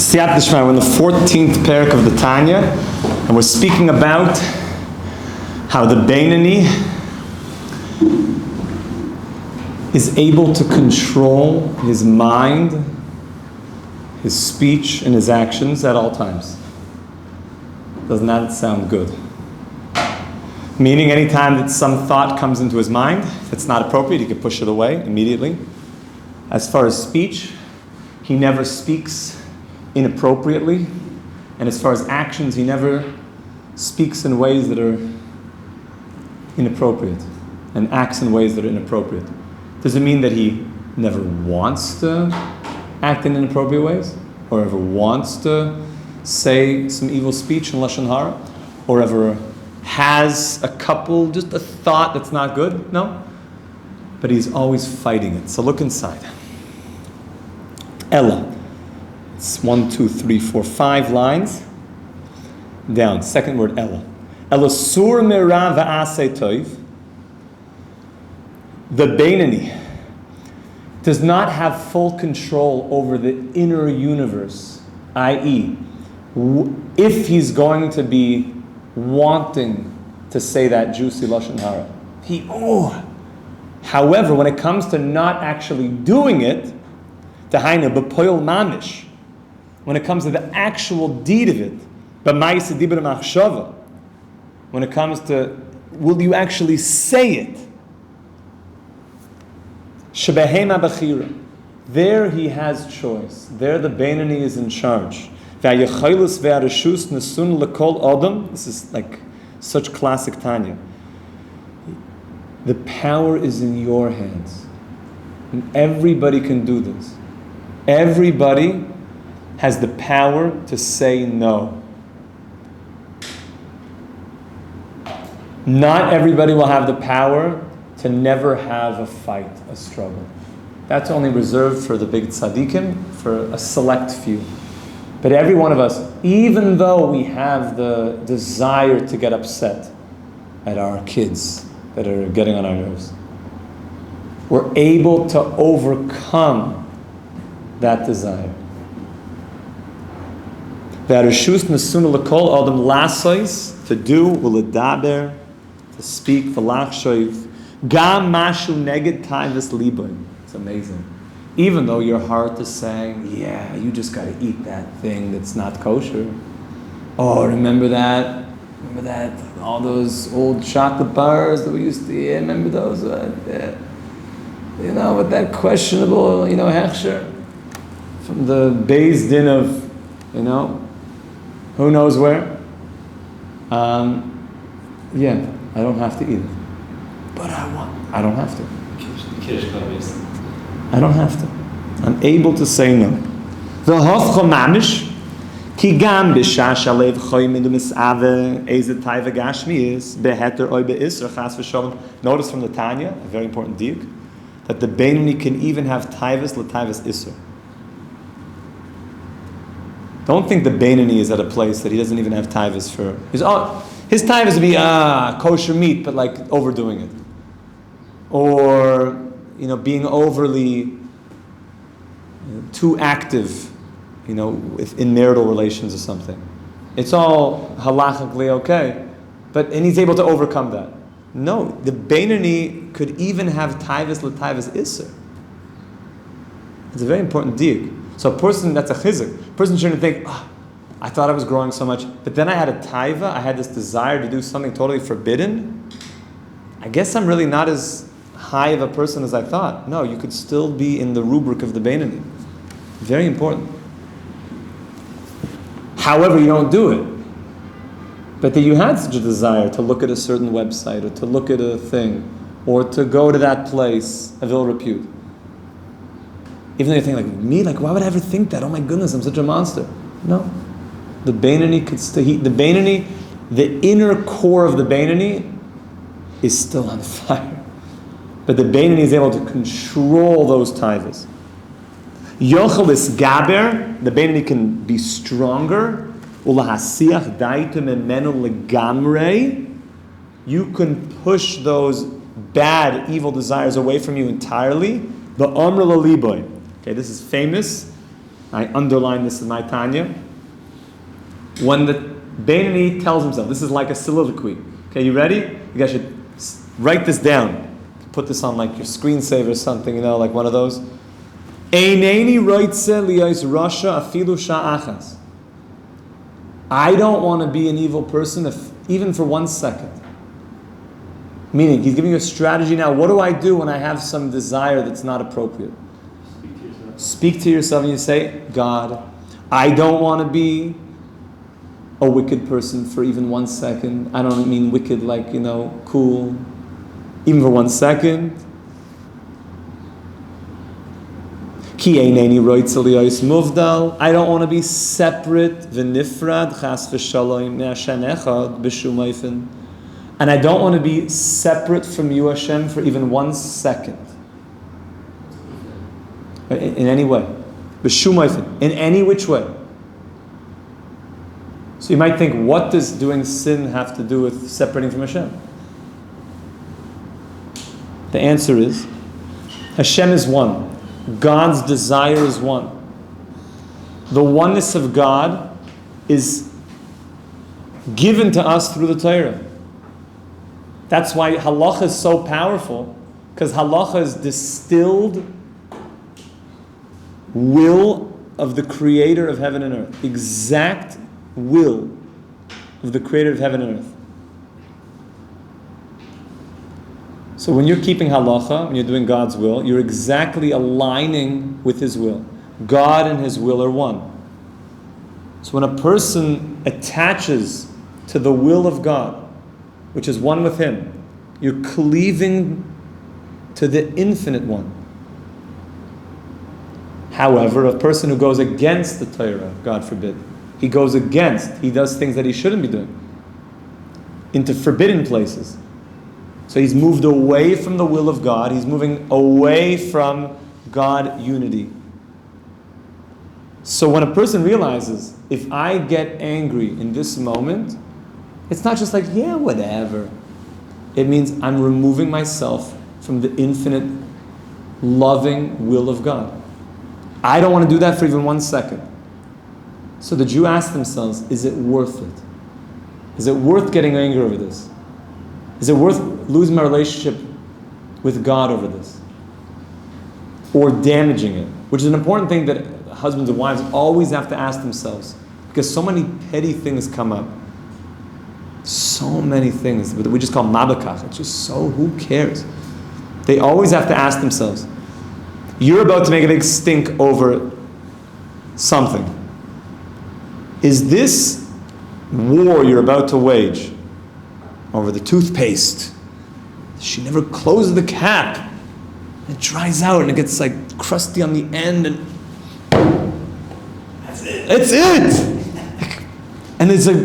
Siyat Dishmai, we're in the 14th parak of the Tanya, and we're speaking about how the Beinani is able to control his mind, his speech, and his actions at all times. Doesn't that sound good? Meaning anytime that some thought comes into his mind, if it's not appropriate, he can push it away immediately. As far as speech, he never speaks inappropriately. And as far as actions, he never speaks in ways that are inappropriate and acts in ways that are inappropriate. Does it mean that he never wants to act in inappropriate ways? Or ever wants to say some evil speech in Lashon Hara? Or ever has just a thought that's not good? No. But he's always fighting it. So look inside. Ella. It's 1, 2, 3, 4, 5 lines down. Second word, Ella. Ella sur mera va'aseh toiv. The Beinani does not have full control over the inner universe, i.e., if he's going to be wanting to say that juicy Lashon Hara. However, when it comes to not actually doing it, Tahaina b'poil mamish, when it comes to the actual deed of it, b'ma'aseh dibur machshava, when it comes to, will you actually say it? Shebehema b'chira, there he has choice. There the Beinani is in charge. V'ayecholus ve'areshus nesun lekol adam. This is like such classic Tanya. The power is in your hands. And everybody can do this. Everybody has the power to say no. Not everybody will have the power to never have a fight, a struggle. That's only reserved for the big tzaddikim, for a select few. But every one of us, even though we have the desire to get upset at our kids that are getting on our nerves, we're able to overcome that desire. V'areshus nesuna lekol adam lasois, to do, uledaber, to speak, v'lachshoiv, gam mashu neged taivas liboy. It's amazing. Even though your heart is saying, yeah, you just got to eat that thing that's not kosher. Oh, remember that? Remember that? All those old chocolate bars that we used to eat. Remember those? Yeah. You know, with that questionable, hechsher from the Beis Din of, who knows where. Yeah, I don't have to eat it. But I don't have to. I don't have to. I'm able to say no. V'hofcho mamish, ki gam b'shah shalev choyim in the mis'ave, eze taiva gashmi is, beheter oy be'isr, chas v'sholem. Notice from the Tanya, a very important diuk, that the Beinani can even have taivas l'taivas isr. Don't think the Beinani is at a place that he doesn't even have taivas for. His taivas would be kosher meat, but like overdoing it. Or, being overly too active, in marital relations or something. It's all halachically okay, and he's able to overcome that. No, the Beinani could even have taivas l'taivas isser. It's a very important diuk. So a person, that's a chizuk. A person shouldn't think, I thought I was growing so much, but then I had a taiva, I had this desire to do something totally forbidden. I guess I'm really not as high of a person as I thought. No, you could still be in the rubric of the Beinani. Very important. However, you don't do it. But that you had such a desire to look at a certain website, or to look at a thing, or to go to that place of ill repute. Even though you think me, why would I ever think that? Oh my goodness, I'm such a monster. No. The Beinani could still, the inner core of the Beinani is still on fire. But the Beinani is able to control those taivas. Yochel is gaber, the Beinani can be stronger. Ulahasiach daitu memenu legamrei. You can push those bad, evil desires away from you entirely. The amr laliboy. Okay, this is famous I underline this in my Tanya. When the Beinoni tells himself, this is like a soliloquy. Okay, you ready? You guys should write this down. Put this on like your screensaver or something, like one of those. Eineni roitze liyos rasha afilu sha'achas. I don't want to be an evil person even for 1 second. Meaning, he's giving you a strategy now. What do I do when I have some desire that's not appropriate? Speak to yourself and you say, God, I don't want to be a wicked person for even 1 second. I don't mean wicked like, cool. Even for 1 second. Ki eineni roitze liyos muvdal. I don't want to be separate, v'nifrad, chas v'shalom, me'Hashem echad, b'shum ofen. And I don't want to be separate from you, Hashem, for even 1 second. In any way. B'shum ofen. In any which way. So you might think, what does doing sin have to do with separating from Hashem? The answer is, Hashem is one. God's desire is one. The oneness of God is given to us through the Torah. That's why halacha is so powerful, because halacha is distilled will of the Creator of heaven and earth. Exact will of the Creator of heaven and earth. So when you're keeping halacha, when you're doing God's will, you're exactly aligning with His will. God and His will are one. So when a person attaches to the will of God, which is one with Him, you're cleaving to the infinite one. However, a person who goes against the Torah, God forbid, he does things that he shouldn't be doing, into forbidden places. So he's moved away from the will of God. He's moving away from God unity. So when a person realizes, if I get angry in this moment, it's not just like, yeah, whatever. It means I'm removing myself from the infinite, loving will of God. I don't want to do that for even 1 second. So the Jew asks themselves, is it worth it? Is it worth getting angry over this? Is it worth losing my relationship with God over this? Or damaging it? Which is an important thing that husbands and wives always have to ask themselves. Because so many petty things come up. So many things that we just call mabakach. It's just so, who cares? They always have to ask themselves, you're about to make a big stink over something. Is this war you're about to wage over the toothpaste? She never closes the cap. It dries out and it gets like crusty on the end and that's it. And it's like,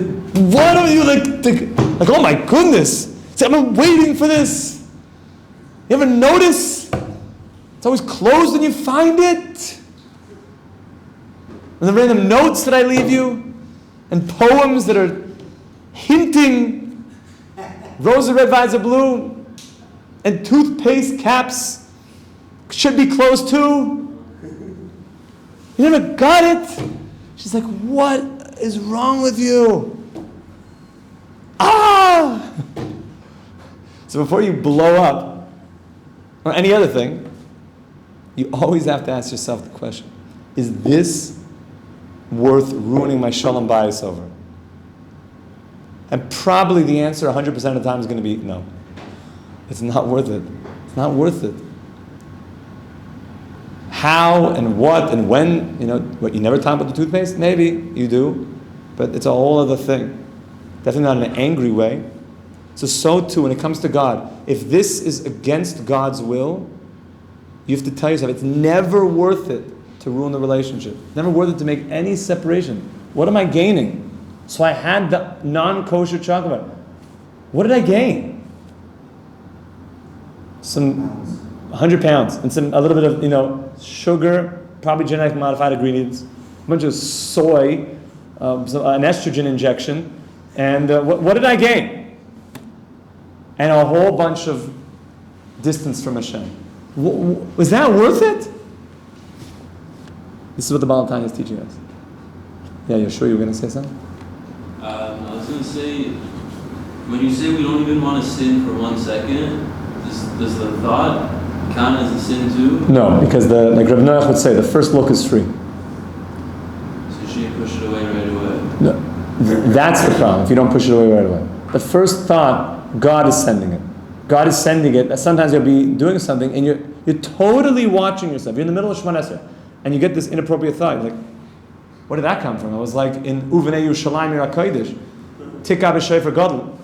why don't you like oh my goodness, I've been waiting for this. You ever notice? It's always closed when you find it. And the random notes that I leave you, and poems that are hinting Rosa red, violet blue, and toothpaste caps should be closed too. You never got it. She's like, what is wrong with you? Ah! So before you blow up, or any other thing, you always have to ask yourself the question, is this worth ruining my shalom bayis over? And probably the answer 100% of the time is going to be no. It's not worth it. It's not worth it. How and what and when, what, you never talk about the toothpaste? Maybe you do, but it's a whole other thing. Definitely not in an angry way. So too, when it comes to God, if this is against God's will, you have to tell yourself, it's never worth it to ruin the relationship. Never worth it to make any separation. What am I gaining? So I had the non-kosher chocolate. What did I gain? Some 100 pounds and a little bit of sugar, probably genetically modified ingredients, a bunch of soy, an estrogen injection, and what did I gain? And a whole bunch of distance from Hashem. Was that worth it? This is what the Baal Tanya is teaching us. Yeah, you're sure you were going to say something? I was going to say, when you say we don't even want to sin for 1 second, does the thought count as a sin too? No, because like Reb Noach would say, the first look is free. So you shouldn't push it away right away. No, that's the problem, if you don't push it away right away. The first thought, God is sending it. God is sending it. Sometimes you'll be doing something and you're totally watching yourself. You're in the middle of Shemon Esrei and you get this inappropriate thought. You're like, where did that come from? I was like in Uvenei Yerushalayim Ira Kodesh, Tikka b'Shofar Gadol.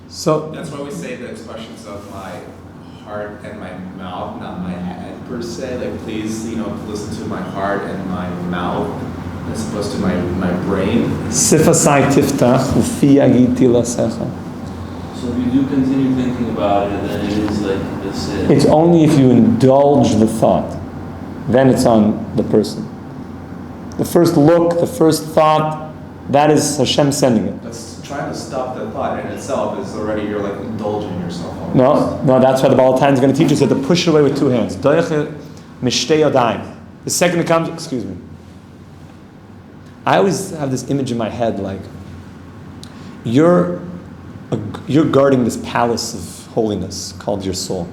So that's why we say the expressions of my heart and my mouth, not my head per se. Like, please, listen to my heart and my mouth as opposed to my brain. Sifasai tiftach ufi agiti lasecha. So if you do continue thinking about it, then it is like a sin. It's only if you indulge the thought, then it's on the person. The first look, the first thought, that is Hashem sending it. That's trying to stop the thought in itself is already, you're like indulging yourself. No, that's why the Baal Tanya is going to teach us that to push it away with 2 hands. The second it comes, excuse me. I always have this image in my head like you're guarding this palace of holiness called your soul.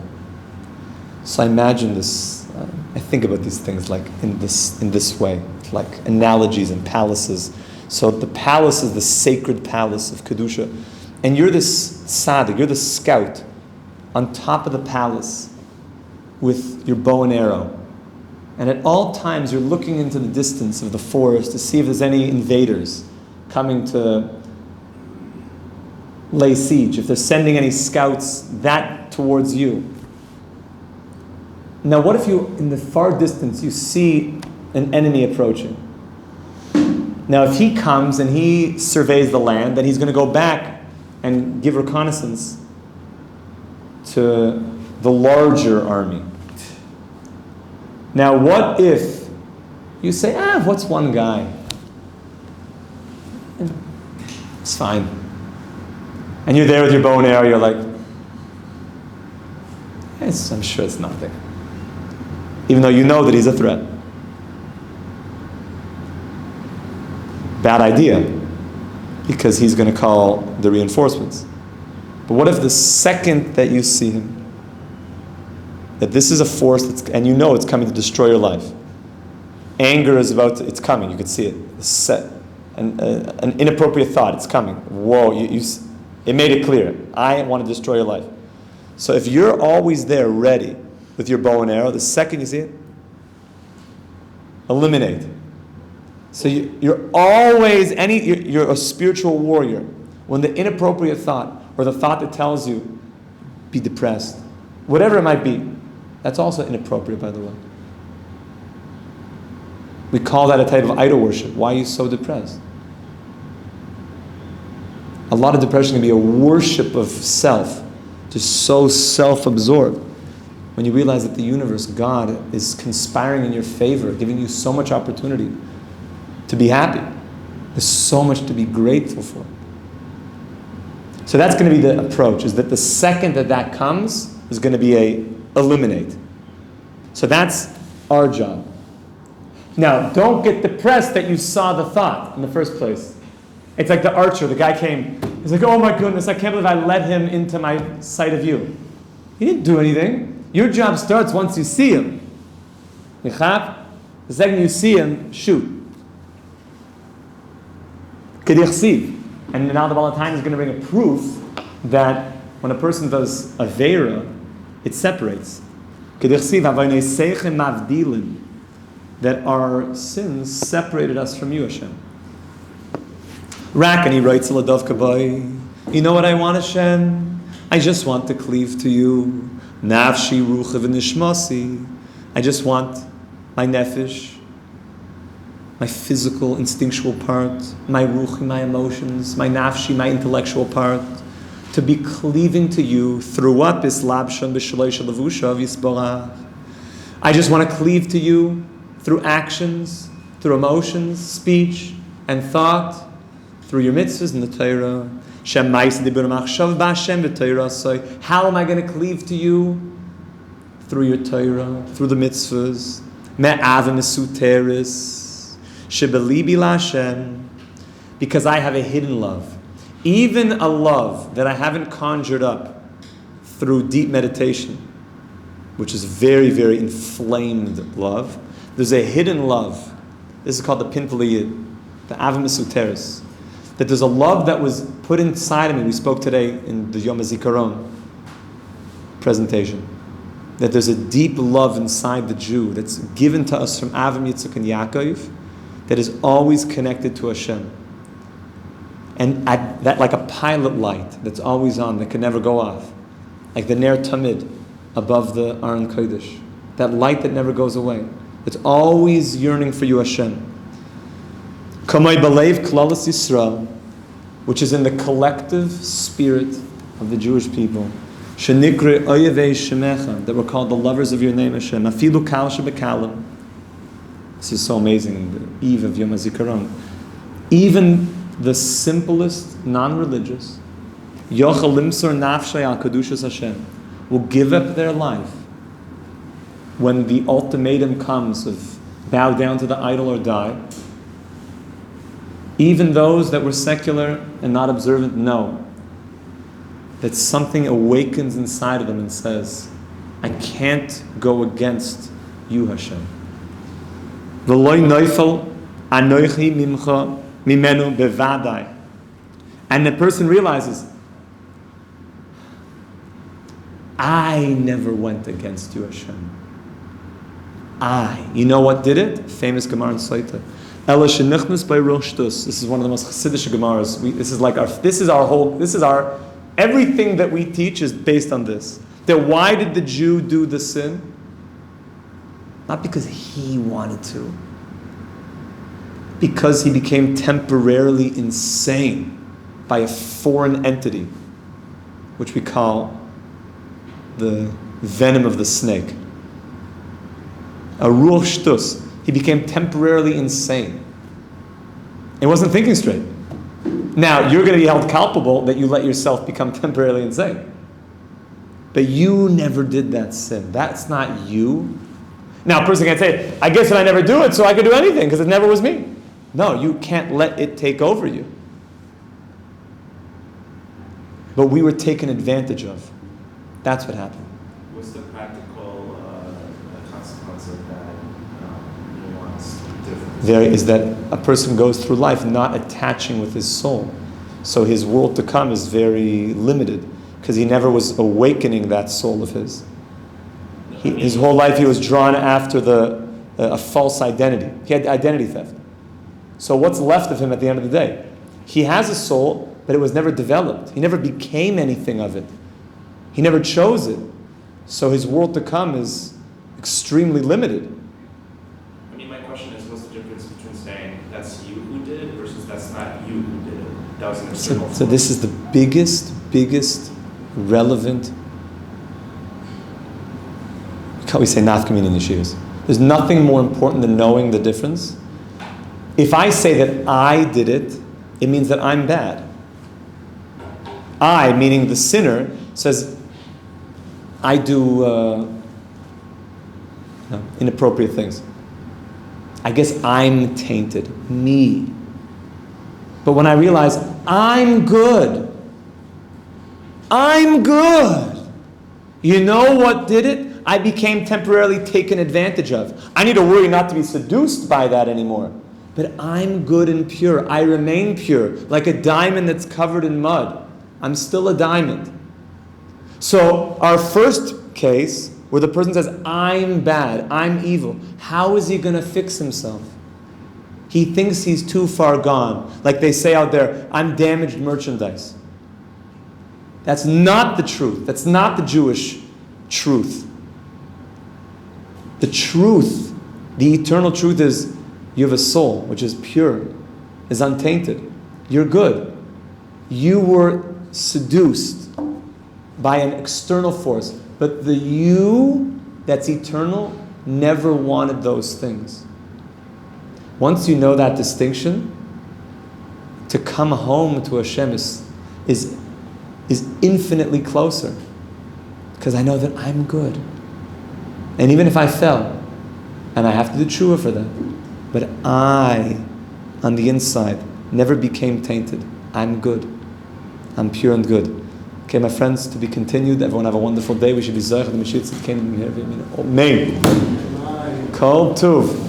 So I imagine this. I think about these things like in this way, like analogies and palaces. So the palace is the sacred palace of Kedusha, and you're this tzaddik, you're the scout on top of the palace with your bow and arrow. And at all times you're looking into the distance of the forest to see if there's any invaders coming to lay siege, if they're sending any scouts that towards you. Now what if you, in the far distance, you see an enemy approaching? Now if he comes and he surveys the land, then he's going to go back and give reconnaissance to the larger army. Now what if you say, what's one guy? It's fine. And you're there with your bow and arrow, you're like, I'm sure it's nothing. Even though you know that he's a threat. Bad idea, because he's going to call the reinforcements. But what if the second that you see him, that this is a force and you know it's coming to destroy your life. Anger is it's coming, you can see it. An inappropriate thought, it's coming. Whoa, it made it clear. I want to destroy your life. So if you're always there ready with your bow and arrow, the second you see it, eliminate. So you're always, you're a spiritual warrior. When the inappropriate thought, or the thought that tells you, be depressed, whatever it might be, that's also inappropriate, by the way. We call that a type of idol worship. Why are you so depressed? A lot of depression can be a worship of self, just so self-absorbed. When you realize that the universe, God, is conspiring in your favor, giving you so much opportunity to be happy. There's so much to be grateful for. So that's going to be the approach, is that the second that comes is going to be eliminate. So that's our job. Now, don't get depressed that you saw the thought in the first place. It's like the archer, the guy came, he's like, oh my goodness, I can't believe I led him into my sight of view. He didn't do anything. Your job starts once you see him. The second you see him, shoot. And now the Baal Tanya is going to bring a proof that when a person does Aveira, it separates. That our sins separated us from you, Hashem. And he writes, you know what I want, Hashem? I just want to cleave to you. Nafshi rucha v'nishmasi. I just want my nefesh, my physical, instinctual part, my ruchi, my emotions, my nafshi, my intellectual part, to be cleaving to you through what? I just want to cleave to you through actions, through emotions, speech, and thought, through your mitzvahs and the Torah. How am I going to cleave to you? Through your Torah, through the mitzvahs. Me'avim esuteris shebelibi l'Hashem, because I have a hidden love. Even a love that I haven't conjured up through deep meditation, which is very, very inflamed love. There's a hidden love. This is called the Pintaliyid, the Avim Esuteris. That there's a love that was put inside of me. We spoke today in the Yom HaZikaron presentation. That there's a deep love inside the Jew that's given to us from Avim, Yitzchak, and Yaakov that is always connected to Hashem. And that like a pilot light that's always on, that can never go off. Like the Ner Tamid above the Aron Kodesh. That light that never goes away. It's always yearning for you, Hashem. Kamay Balev Klalas Yisrael, which is in the collective spirit of the Jewish people. Shenikre Oyevei Shemecha, that we're called the lovers of your name, Hashem. Afilu Kal Shebekalim. This is so amazing, the eve of Yom HaZikaron. Even the simplest, non-religious, Yochel Limsor Nafshay Al Kedushas Hashem, will give up their life when the ultimatum comes of bow down to the idol or die. Even those that were secular and not observant know that something awakens inside of them and says, I can't go against you, Hashem. V'loi noifel anoichi mimcha mimenu bevadai. And the person realizes, I never went against you, Hashem. You know what did it? Famous Gemara in Saita. Ela shenichnas by roshtus. This is one of the most Chassidish Gemaras. Everything that we teach is based on this. That why did the Jew do the sin? Not because he wanted to. Because he became temporarily insane by a foreign entity, which we call the venom of the snake. A ruach shtus. He became temporarily insane. He wasn't thinking straight. Now, you're going to be held culpable that you let yourself become temporarily insane. But you never did that sin. That's not you. Now, a person can say, I guess that I never do it, so I could do anything, because it never was me. No, you can't let it take over you. But we were taken advantage of. That's what happened. What's the practical consequence of that nuance difference? There is that a person goes through life not attaching with his soul. So his world to come is very limited, because he never was awakening that soul of his. His whole life he was drawn after a false identity. He had identity theft. So what's left of him at the end of the day? He has a soul, but it was never developed. He never became anything of it. He never chose it. So his world to come is extremely limited. I mean, my question is, what's the difference between saying that's you who did it versus that's not you who did it? That was an external So this is the biggest relevant, how we say nafkamin in yeshivas. There's nothing more important than knowing the difference. If I say that I did it, it means that I'm bad. I, meaning the sinner, says, I do inappropriate things. I guess I'm tainted. Me. But when I realize I'm good, you know what did it? I became temporarily taken advantage of. I need to worry not to be seduced by that anymore. But I'm good and pure. I remain pure. Like a diamond that's covered in mud. I'm still a diamond. So our first case, where the person says, I'm bad, I'm evil, how is he going to fix himself? He thinks he's too far gone. Like they say out there, I'm damaged merchandise. That's not the truth. That's not the Jewish truth. The truth, the eternal truth is, you have a soul which is pure, is untainted. You're good. You were seduced by an external force, but the you that's eternal never wanted those things. Once you know that distinction, to come home to Hashem is infinitely closer, because I know that I'm good. And even if I fell, And I have to do tshuva for that. But I, on the inside, never became tainted. I'm good. I'm pure and good. Okay, my friends, to be continued. Everyone have a wonderful day. We should be Zohar the Mashiach that came here. Amen. Kol Tuv.